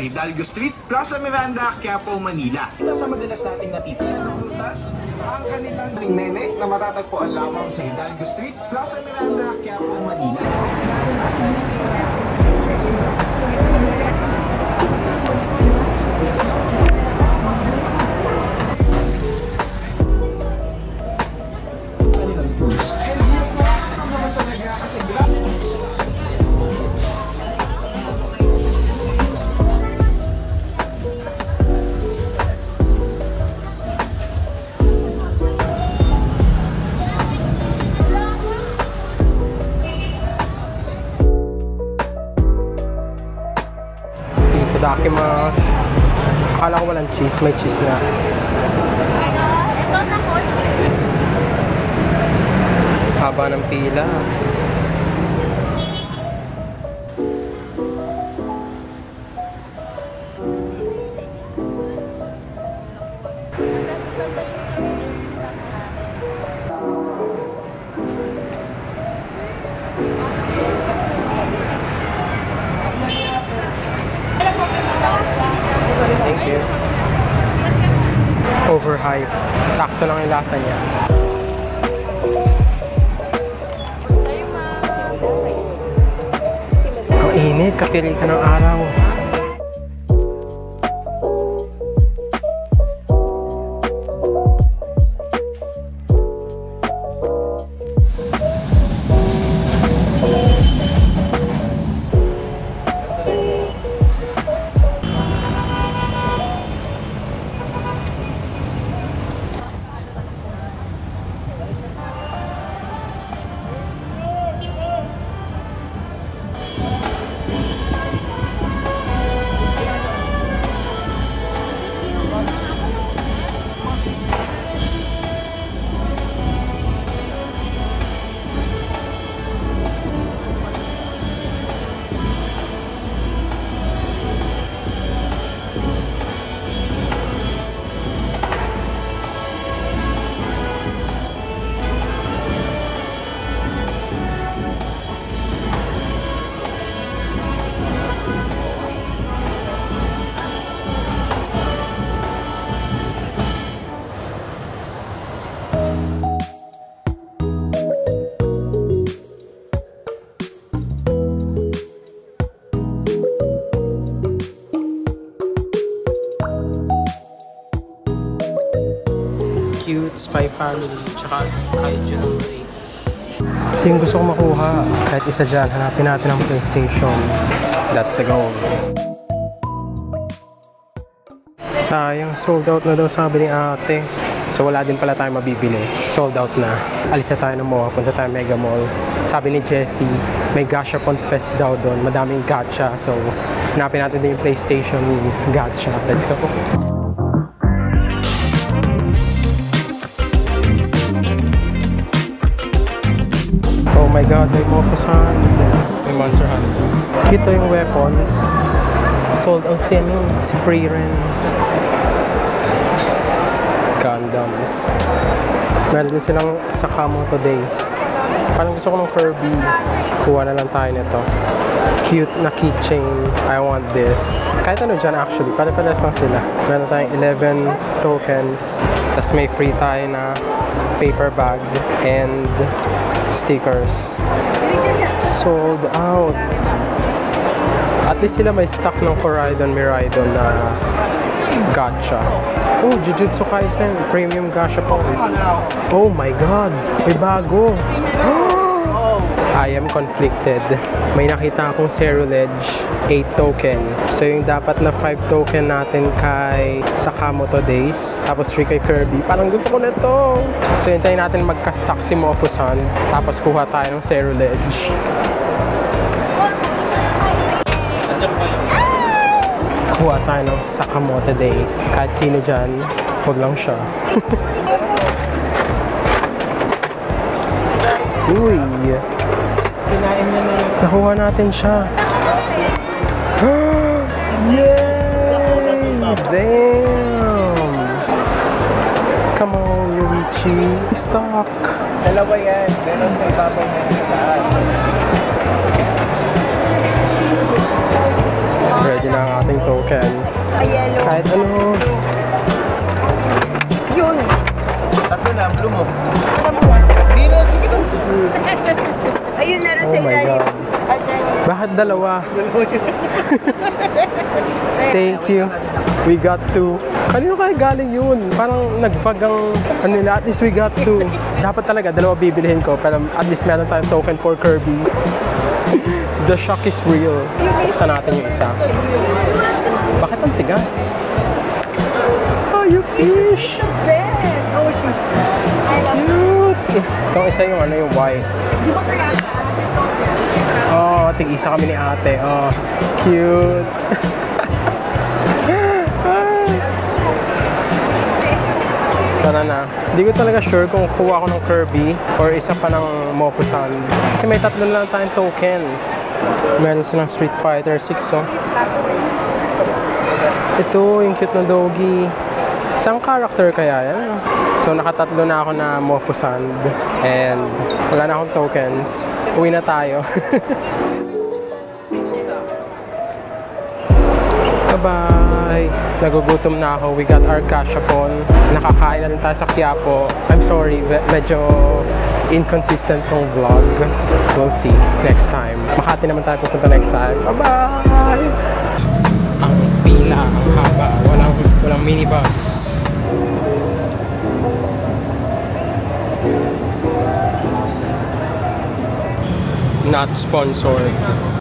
Hidalgo Street, Plaza Miranda, Quiapo, Manila. Ito sa madalas nating natitiyan ng prutas, ang kanilang ringnene na matatagpuan lamang sa Hidalgo Street, Plaza Miranda, Quiapo, Manila. Dakimasu. Akala ko walang cheese, may cheese na. Haba ng pila. Thank you. Overhyped. Sakto lang yung lasa niya. Ang init, katili ka ng araw. Cute Spy Family, tsaka Kaiju number 8. Ito yung gusto ko makuha. Kahit isa dyan, hanapin natin ang PlayStation. That's the goal. Sayang, sold out na daw sabi ni ate. So wala din pala tayo mabibili. Sold out na. Alis na tayo ng mall, punta tayo Mega Mall. Sabi ni Jessie, may Gashapon Fest daw doon. Madaming gacha. So hanapin natin din yung PlayStation gacha. Let's go po. Oh my god, may Mofusan, may Monster Hunter. Kita yung weapons. Sold out si Frieren. Gundams. Meron din silang Sakamoto Days. Parang gusto ko ng Kirby. Kuha na lang tayo nito. Cute na keychain. I want this. Kahit ano dyan actually. Pare-pares lang sila. Meron tayong 11 tokens. Tapos may free tayo na paper bag and stickers. Sold out. At least sila may stock ng Koraidon Miraidon na gacha. Oh, Jujutsu Kaisen Premium Gashapon. Oh my god, may bago. I am conflicted. May nakita akong Ceruledge 8 token. So yung dapat na 5 token natin kay Sakamoto Days, tapos 3 kay Kirby. Parang gusto ko na to. So hintayin natin magka-stock si Mofusan, tapos kuha tayo ng Ceruledge. Kuha tayo ng Sakamoto Days. Kahit sino dyan, huwag lang siya. Uy! Kinain na na yun. Nakuha natin siya. Yay! Damn! Come on, Yuichi. Stock! Dalawa yan. Meron sa ibabaw na sa taas. Ready na ang ating tokens. Yellow. Kahit ano. Yun. Tatlo na, blue mo. Hindi na, sige lang. Ayun, meron sa Oh my ilalim. God. Bakit dalawa? Thank you. We got two. Kanino kaya galing yun? Parang nagpag ang ano nila. At least we got two. Dapat talaga dalawa bibilihin ko. Pero at least meron tayong token for Kirby. The shock is real. Buksan natin yung isa. Bakit ang tigas? Oh, you fish! Oh, she's... I love Cute! Itong isa yung ano yung white. Oh, tig-isa kami ni ate. Oh, cute. Tara na. Hindi ko talaga sure kung kuha ko ng Kirby or isa pa ng Mofusand. Kasi may tatlo na lang tayong tokens. Meron silang Street Fighter 6, oh. Ito, yung cute na doggy. Isang character kaya yan. So, nakatatlo na ako na Mofusand. And wala na akong tokens. Uwi na tayo. Bye-bye! Nagugutom na ako. We got our kashapon. Nakakain na rin tayo sa Quiapo. I'm sorry, medyo inconsistent tong vlog. We'll see next time. Makati naman tayo pupunta next time. Bye-bye! Ang pila, ang haba. Walang minibus. Not sponsored.